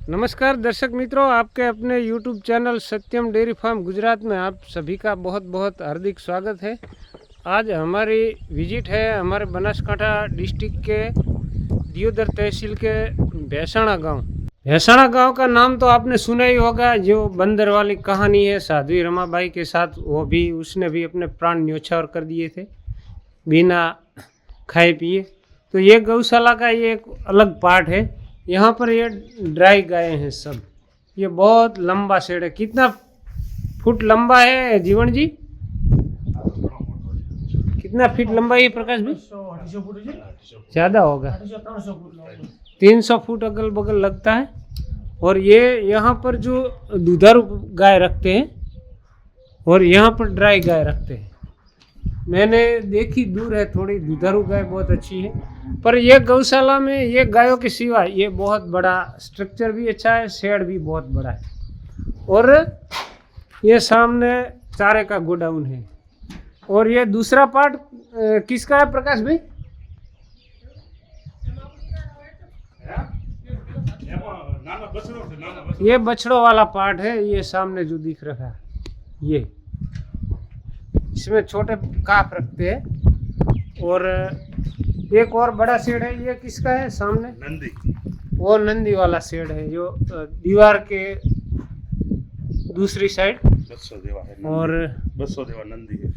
नमस्कार दर्शक मित्रों, आपके अपने YouTube चैनल सत्यम डेयरी फार्म गुजरात में आप सभी का बहुत बहुत हार्दिक स्वागत है। आज हमारी विजिट है हमारे बनासकांठा डिस्ट्रिक्ट के दियोदर तहसील के भैसाणा गांव। भैसाणा गांव का नाम तो आपने सुना ही होगा, जो बंदर वाली कहानी है साध्वी रमाबाई के साथ, वो भी उसने भी अपने प्राण न्योछावर कर दिए थे बिना खाए पिए। तो ये गौशाला का ये एक अलग पार्ट है। यहाँ पर ये ड्राई गाय हैं सब। ये बहुत लंबा शेड है। कितना फुट लंबा है जीवन जी? कितना फीट लंबा है प्रकाश भाई? ज़्यादा होगा, 300 फुट अगल बगल लगता है। और ये यहाँ पर जो दुधारू गाय रखते हैं और यहाँ पर ड्राई गाय रखते हैं। मैंने देखी, दूर है थोड़ी, दुधारू गाय बहुत अच्छी है। पर ये गौशाला में ये गायों के सिवा ये बहुत बड़ा स्ट्रक्चर भी अच्छा है, शेड भी बहुत बड़ा है। और ये सामने चारे का गोडाउन है। और ये दूसरा पार्ट किसका है प्रकाश भाई? ये बछड़ों वाला पार्ट है। ये सामने जो दिख रहा है ये, इसमें छोटे काफ रखते हैं। और एक और बड़ा शेड है, ये किसका है सामने? नंदी। वो नंदी वाला शेड है जो दीवार के दूसरी साइड। और बसोदेवा नंदी है।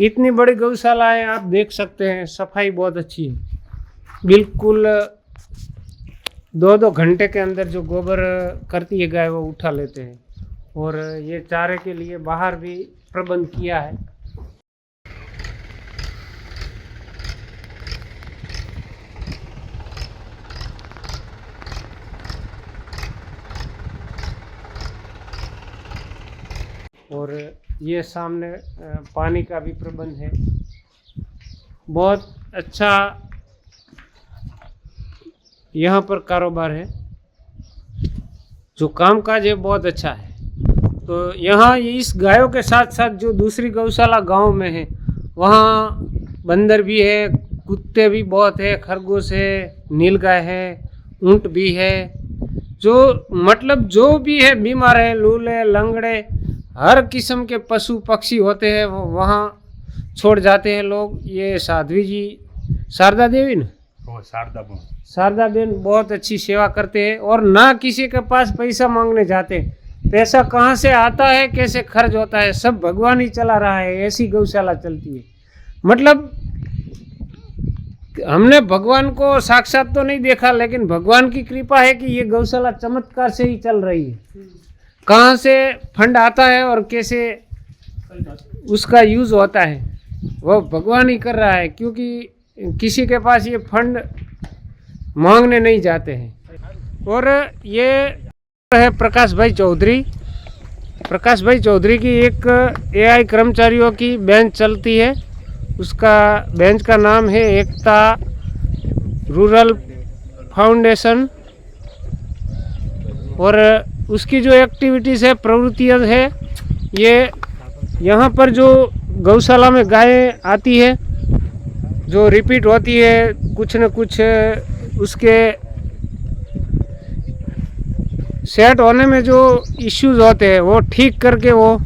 इतनी बड़ी गौशाला है, आप देख सकते हैं। सफाई बहुत अच्छी है, बिल्कुल 2-2 घंटे के अंदर जो गोबर करती है गाय वो उठा लेते हैं। और ये चारे के लिए बाहर भी प्रबंध किया है। और ये सामने पानी का भी प्रबंध है। बहुत अच्छा यहाँ पर कारोबार है, जो कामकाज है बहुत अच्छा है। तो यहाँ इस गायों के साथ साथ जो दूसरी गौशाला गांव में है, वहाँ बंदर भी है, कुत्ते भी बहुत है, खरगोश है, नीलगाय है, ऊंट भी है। जो मतलब जो भी है बीमार है, लूले लंगड़े हर किस्म के पशु पक्षी होते हैं, वहाँ छोड़ जाते हैं लोग। ये साध्वी जी, शारदा देवी ना, शारदा बेन बहुत अच्छी सेवा करते हैं। और ना किसी के पास पैसा मांगने जाते। पैसा कहाँ से आता है, कैसे खर्च होता है, सब भगवान ही चला रहा है। ऐसी गौशाला चलती है। मतलब हमने भगवान को साक्षात तो नहीं देखा, लेकिन भगवान की कृपा है कि ये गौशाला चमत्कार से ही चल रही है। कहाँ से फंड आता है और कैसे उसका यूज़ होता है वो भगवान ही कर रहा है, क्योंकि किसी के पास ये फंड मांगने नहीं जाते हैं। और ये है प्रकाश भाई चौधरी। प्रकाश भाई चौधरी की एक एआई कर्मचारियों की बेंच चलती है। उसका बेंच का नाम है एकता रूरल फाउंडेशन। और उसकी जो एक्टिविटीज़ है, प्रवृत्तियाँ है, ये यहाँ पर जो गौशाला में गायें आती है, जो रिपीट होती है, कुछ न कुछ उसके सेट होने में जो इश्यूज होते हैं वो ठीक करके वो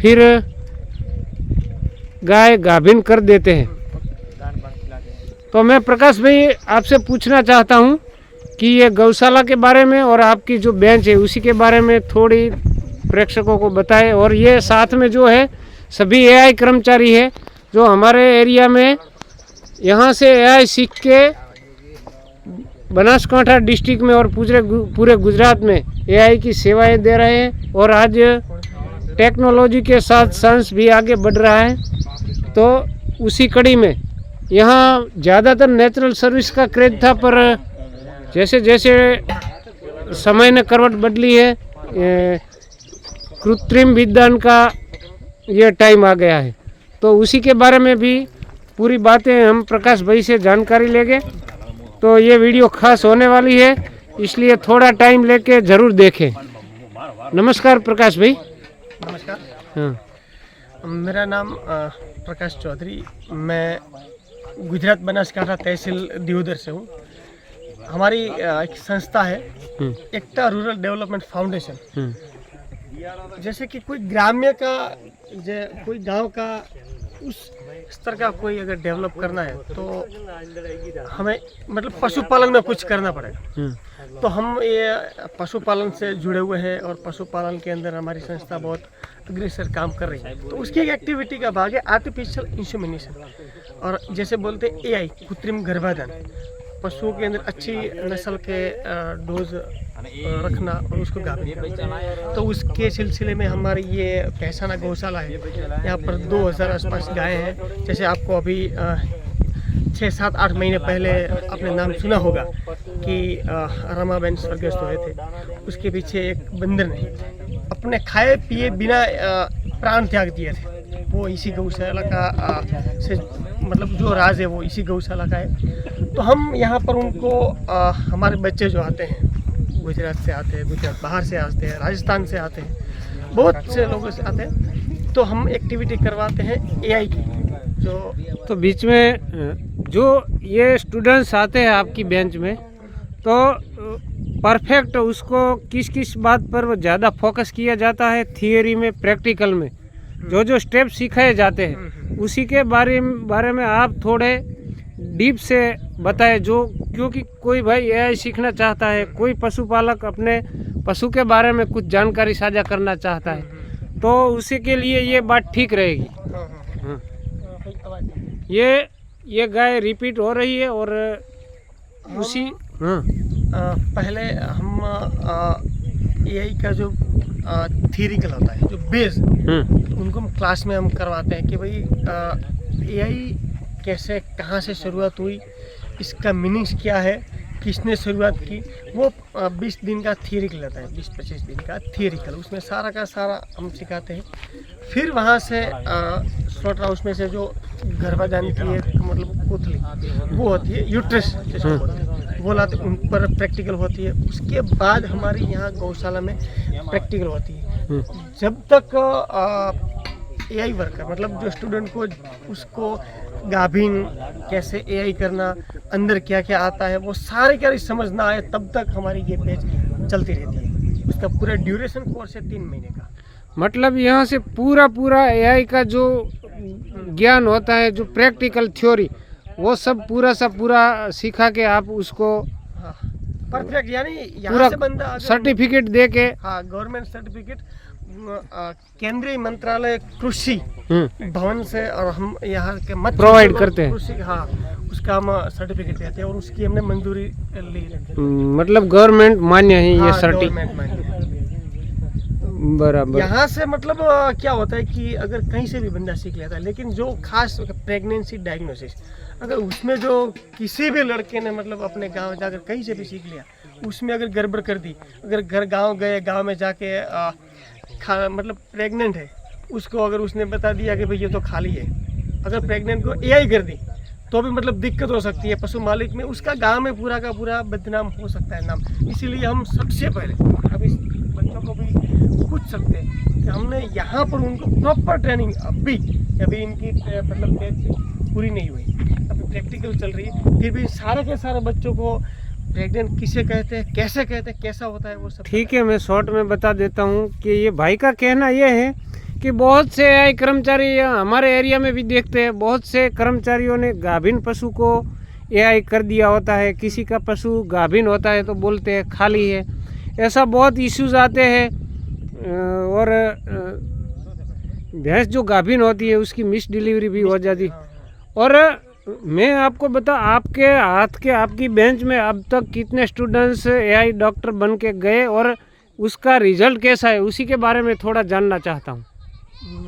फिर गाय गाभिन कर देते हैं। तो मैं प्रकाश भाई आपसे पूछना चाहता हूँ कि ये गौशाला के बारे में और आपकी जो बेंच है उसी के बारे में थोड़ी प्रेक्षकों को बताएं। और ये साथ में जो है सभी एआई कर्मचारी है जो हमारे एरिया में यहाँ से एआई सीख के बनासकांठा डिस्ट्रिक्ट में और पूरे गुजरात में एआई की सेवाएं दे रहे हैं। और आज टेक्नोलॉजी के साथ साइंस भी आगे बढ़ रहा है। तो उसी कड़ी में यहाँ ज़्यादातर नेचुरल सर्विस का क्रेज था, पर जैसे जैसे समय ने करवट बदली है, कृत्रिम विज्ञान का ये टाइम आ गया है। तो उसी के बारे में भी पूरी बातें हम प्रकाश भाई से जानकारी लेंगे। तो ये वीडियो खास होने वाली है, इसलिए थोड़ा टाइम लेके ज़रूर देखें। नमस्कार प्रकाश भाई। नमस्कार। हाँ, मेरा नाम प्रकाश चौधरी। मैं गुजरात बनासकांठा तहसील दियोदर से हूँ। हमारी एक संस्था है एकता रूरल डेवलपमेंट फाउंडेशन। जैसे कि कोई ग्राम्य का कोई गांव का उस स्तर का कोई अगर डेवलप करना है तो हमें मतलब पशुपालन में कुछ करना पड़ेगा। तो हम ये पशुपालन से जुड़े हुए हैं और पशुपालन के अंदर हमारी संस्था बहुत अग्रेसर काम कर रही है। तो उसकी एक एक्टिविटी का भाग है आर्टिफिशियल इंसेमिनेशन, और जैसे बोलते हैं एआई, कृत्रिम गर्भाधान। पशुओं के अंदर अच्छी नस्ल के डोज रखना और उसको गाभिन करना। तो उसके सिलसिले में हमारी ये पहचाना गौशाला है। यहाँ पर 2000 आसपास गायें हैं। जैसे आपको अभी 6, 7, 8 महीने पहले आपने नाम सुना होगा कि रमाबेन स्वर्गस्थ हुए थे। उसके पीछे एक बंदर ने अपने खाए पिए बिना प्राण त्याग दिए थे। वो इसी गौशाला का से मतलब जो राज है वो इसी गौशाला का है। तो हम यहाँ पर उनको हमारे बच्चे जो आते हैं, गुजरात से आते हैं, गुजरात बाहर से आते हैं, राजस्थान से आते हैं, बहुत से लोगों से आते हैं। तो हम एक्टिविटी करवाते हैं एआई की। जो तो बीच में जो ये स्टूडेंट्स आते हैं आपकी बेंच में, तो परफेक्ट उसको किस किस बात पर ज़्यादा फोकस किया जाता है? थियोरी में, प्रैक्टिकल में जो स्टेप सिखाए जाते हैं उसी के बारे में आप थोड़े डीप से बताएं। जो क्योंकि कोई भाई एआई सीखना चाहता है, कोई पशुपालक अपने पशु के बारे में कुछ जानकारी साझा करना चाहता है, तो उसी के लिए ये बात ठीक रहेगी। ये गाय रिपीट हो रही है और उसी पहले हम एआई का जो थियरिकल होता है, जो बेस, उनको हम क्लास में हम करवाते हैं कि भाई एआई कैसे, कहाँ से शुरुआत हुई, इसका मीनिंग्स क्या है, किसने शुरुआत की। वो 20 दिन का थियरिकल रहता है, 20-25 दिन का थियरिकल। उसमें सारा का सारा हम सिखाते हैं। फिर वहाँ से स्लॉटर हाउस में से जो गर्भाधान की है, मतलब पुतली वो होती है, यूट्रस जैसे बोलते हैं, वो लाते, उन पर प्रैक्टिकल होती है। उसके बाद हमारी यहाँ गौशाला में प्रैक्टिकल होती है। जब तक एआई वर्कर मतलब जो स्टूडेंट को उसको गाभिन कैसे एआई करना, अंदर क्या क्या आता है, वो सारे क्या समझ ना आए, तब तक हमारी ये बैच चलती रहती है। उसका पूरा ड्यूरेशन कोर्स है 3 महीने का। मतलब यहाँ से पूरा एआई का जो ज्ञान होता है, जो प्रैक्टिकल थ्योरी, वो सब पूरा सिखा के आप उसको परफेक्ट, यानी यहाँ से बंदा सर्टिफिकेट दे के, हाँ, गवर्नमेंट सर्टिफिकेट केंद्रीय मंत्रालय कृषि भवन से, और हम यहाँ के मत प्रोवाइड करते हैं। कृषि, हाँ, उसका हम सर्टिफिकेट देते हैं और उसकी हमने मंजूरी ली है। मतलब गवर्नमेंट मान्य है ये गवर्नमेंट मान्य। बराबर। यहाँ से मतलब क्या होता है कि अगर कहीं से भी बंदा सीख लेता है, लेकिन जो खास प्रेगनेंसी डायग्नोसिस, अगर उसमें जो किसी भी लड़के ने मतलब अपने गांव जाकर कहीं से भी सीख लिया, उसमें अगर गड़बड़ कर दी, अगर गांव गए, गांव में जाके मतलब प्रेग्नेंट है, उसको अगर उसने बता दिया कि भाई ये तो खाली है, अगर प्रेग्नेंट को एआई कर दी तो भी मतलब दिक्कत हो सकती है पशु मालिक में, उसका गांव में पूरा का पूरा बदनाम हो सकता है नाम। इसीलिए हम सबसे पहले अभी बच्चों को भी पूछ सकते हैं कि हमने यहाँ पर उनको प्रॉपर ट्रेनिंग, अभी इनकी मतलब बैच पूरी नहीं हुई, अभी प्रैक्टिकल चल रही है, फिर भी सारे के सारे बच्चों को प्रेग्नेंट किसे कहते हैं, कैसे कहते हैं, कैसा होता है, वो सब ठीक है। मैं शॉर्ट में बता देता हूँ कि ये भाई का कहना ये है कि बहुत से एआई कर्मचारी हमारे एरिया में भी देखते हैं, बहुत से कर्मचारियों ने गाभिन पशु को एआई कर दिया होता है। किसी का पशु गाभिन होता है तो बोलते हैं खाली है। ऐसा बहुत इश्यूज आते हैं। और भैंस जो गाभिन होती है उसकी मिस डिलीवरी भी हो जाती। और मैं आपको बता, आपके हाथ के आपकी बेंच में अब तक कितने स्टूडेंट्स एआई डॉक्टर बन के गए और उसका रिजल्ट कैसा है, उसी के बारे में थोड़ा जानना चाहता हूँ।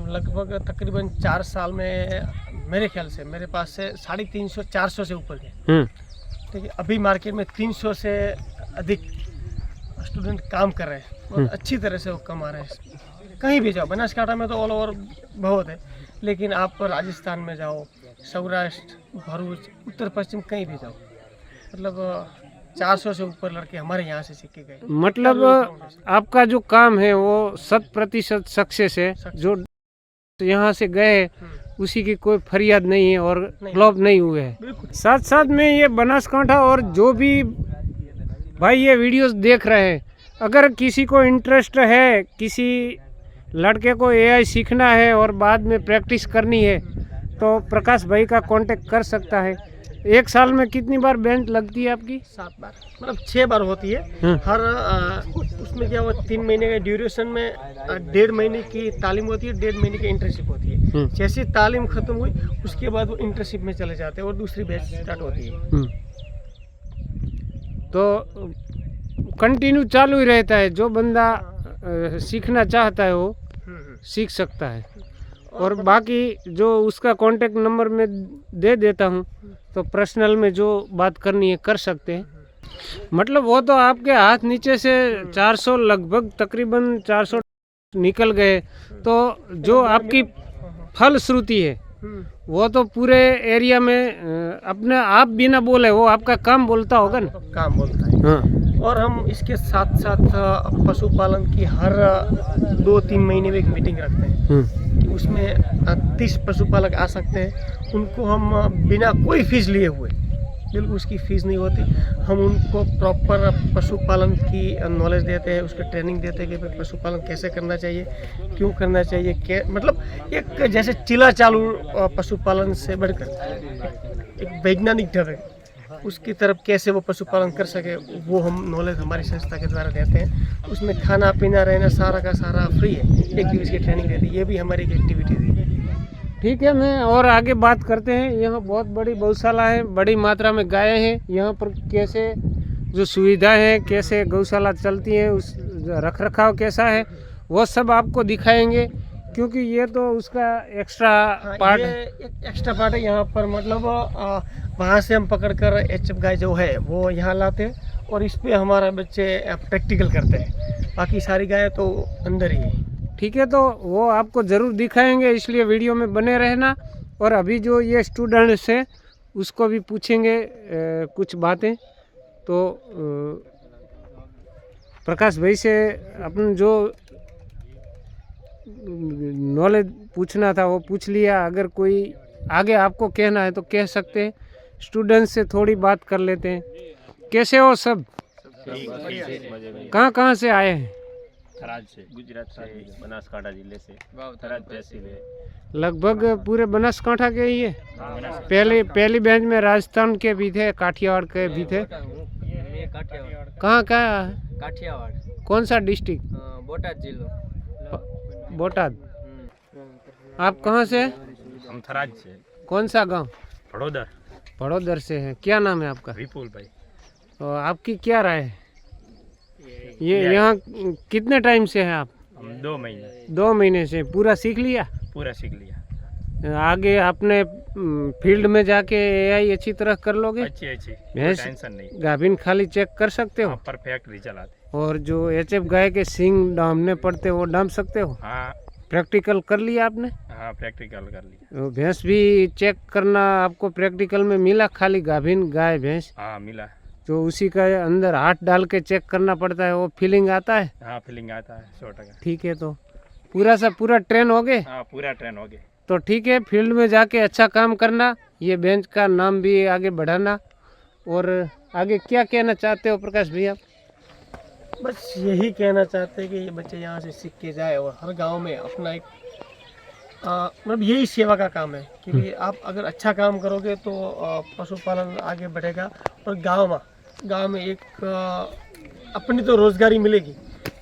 लगभग तकरीबन 4 साल में मेरे ख्याल से मेरे पास से 350-400 से ऊपर गए। ठीक है, अभी मार्केट में 300 से अधिक स्टूडेंट काम कर रहे हैं और अच्छी तरह से वो कमा रहे हैं। कहीं भी जाओ, बनासकांठा में तो ऑल ओवर बहुत है, लेकिन आप राजस्थान में जाओ, सौराष्ट्र, भरूच, उत्तर पश्चिम, कहीं भी जाओ, मतलब 400 से ऊपर लड़के हमारे यहाँ से सीख के गए। मतलब आपका जो काम है वो 100% सक्सेस है। जो यहाँ से गए उसी की कोई फरियाद नहीं है और फ्लॉप नहीं हुए हैं। साथ साथ में ये बनासकांठा और जो भी भाई ये वीडियोस देख रहे हैं, अगर किसी को इंटरेस्ट है, किसी लड़के को एआई सीखना है और बाद में प्रैक्टिस करनी है, तो प्रकाश भाई का कांटेक्ट कर सकता है। एक साल में कितनी बार बेंच लगती है आपकी? 7 बार, मतलब 6 बार होती है। हर उसमें क्या हुआ, 3 महीने के ड्यूरेशन में 1.5 महीने की तालीम होती है, 1.5 महीने की इंटर्नशिप होती है। जैसे तालीम खत्म हुई उसके बाद वो इंटर्नशिप में चले जाते हैं और दूसरी बैच स्टार्ट होती है। तो कंटिन्यू चालू ही रहता है, जो बंदा सीखना चाहता है वो सीख सकता है। और बाकी जो उसका कांटेक्ट नंबर मैं दे देता हूँ, तो पर्सनल में जो बात करनी है कर सकते हैं। मतलब वो तो आपके हाथ नीचे से 400 लगभग तकरीबन 400 निकल गए, तो जो आपकी फलश्रुति है वो तो पूरे एरिया में अपने आप बिना बोले वो आपका काम बोलता होगा ना? तो काम बोलता है। हाँ। और हम इसके साथ साथ पशुपालन की हर 2-3 महीने में एक मीटिंग रखते हैं कि उसमें 30 पशुपालक आ सकते हैं। उनको हम बिना कोई फीस लिए हुए, बिल्कुल उसकी फ़ीस नहीं होती, हम उनको प्रॉपर पशुपालन की नॉलेज देते हैं, उसकी ट्रेनिंग देते हैं कि भाई पशुपालन कैसे करना चाहिए, क्यों करना चाहिए, क्या मतलब एक जैसे चिला चालू पशुपालन से बढ़कर एक वैज्ञानिक ढंग है, उसकी तरफ कैसे वो पशुपालन कर सके, वो हम नॉलेज हमारी संस्था के द्वारा देते हैं। उसमें खाना पीना रहना सारा का सारा फ्री है, 1 दिवस की ट्रेनिंग देती है। ये भी हमारी एक एक्टिविटी थी। ठीक है, मैं और आगे बात करते हैं। यहाँ बहुत बड़ी गौशाला है, बड़ी मात्रा में गायें हैं। यहाँ पर कैसे जो सुविधाएं हैं, कैसे गौशाला चलती है, उस रख रखाव कैसा है, वो सब आपको दिखाएंगे, क्योंकि ये तो उसका एक्स्ट्रा पार्ट है। एक एक्स्ट्रा पार्ट है यहाँ पर, मतलब वहाँ से हम पकड़कर एचएफ गाय जो है वो यहाँ लाते हैं और इस पे हमारा बच्चे प्रैक्टिकल करते हैं। बाकी सारी गाय तो अंदर ही है। ठीक है, तो वो आपको ज़रूर दिखाएंगे, इसलिए वीडियो में बने रहना। और अभी जो ये स्टूडेंट्स है उसको भी पूछेंगे कुछ बातें। तो प्रकाश भाई से अपन जो नॉलेज पूछना था वो पूछ लिया। अगर कोई आगे आपको कहना है तो कह सकते हैं। स्टूडेंट से थोड़ी बात कर लेते हैं। कैसे हो सब? कहाँ से आए हैं? थराद से, गुजरात से, बनासकांठा जिले से, थराद तहसील है। लगभग पूरे बनासकांठा के ही है। पहली बेंच में राजस्थान के भी थे, काठियावाड़ के भी थे। कहाँ काठियावाड़। कौन सा डिस्ट्रिक्ट? बोटाद जिला। बोटाद। आप कहाँ से? हम थराद से। कौन सा गांव? भड़ोदर। भड़ोदर से है। क्या नाम है आपका? विपुल भाई। तो आपकी क्या राय है? ये यहाँ कितने टाइम से हैं आप? हम 2 महीने। 2 महीने से पूरा सीख लिया? पूरा सीख लिया। आगे आपने फील्ड में जाके एआई अच्छी तरह कर लोगे? अच्छी भैंस टेंशन नहीं। गाभिन खाली चेक कर सकते हो? परफेक्ट रिजल्ट आते। और जो एचएफ गाय के सींग डामने पड़ते वो डाम सकते हो? हाँ। प्रैक्टिकल कर लिया आपने? हाँ, प्रैक्टिकल कर लिया। तो भैंस भी चेक करना आपको प्रैक्टिकल में मिला? खाली गाभिन गाय भैंस? हाँ, मिला। जो उसी का अंदर हाथ डाल के चेक करना पड़ता है, वो फीलिंग आता है? हाँ, फीलिंग आता है 100%। ठीक है, तो पूरा ट्रेन हो गए? हाँ, पूरा ट्रेन हो गए। तो ठीक है, फील्ड में जाके अच्छा काम करना, ये बेंच का नाम भी आगे बढ़ाना। और आगे क्या कहना चाहते हो प्रकाश भैया? बस यही कहना चाहते हैं कि ये बच्चे यहाँ से सीख के जाए और हर गांव में अपना एक मतलब यही सेवा का काम है कि आप अगर अच्छा काम करोगे तो पशुपालन आगे बढ़ेगा और गांव में एक अपनी तो रोजगारी मिलेगी,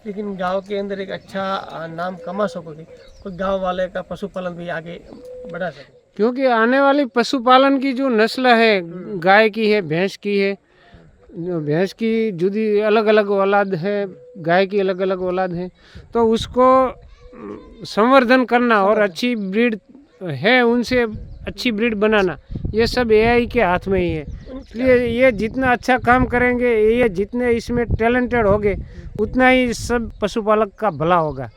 लेकिन गांव के अंदर एक अच्छा नाम कमा सकोगे और गांव वाले का पशुपालन भी आगे बढ़ा सके। क्योंकि आने वाली पशुपालन की जो नस्ल है, गाय की है, भैंस की है, भैंस की जुदी अलग अलग औलाद है, गाय की अलग अलग औलाद है, तो उसको संवर्धन करना और अच्छी ब्रीड है उनसे अच्छी ब्रीड बनाना, ये सब एआई के हाथ में ही है। इसलिए ये जितना अच्छा काम करेंगे, ये जितने इसमें टैलेंटेड होंगे, उतना ही सब पशुपालक का भला होगा।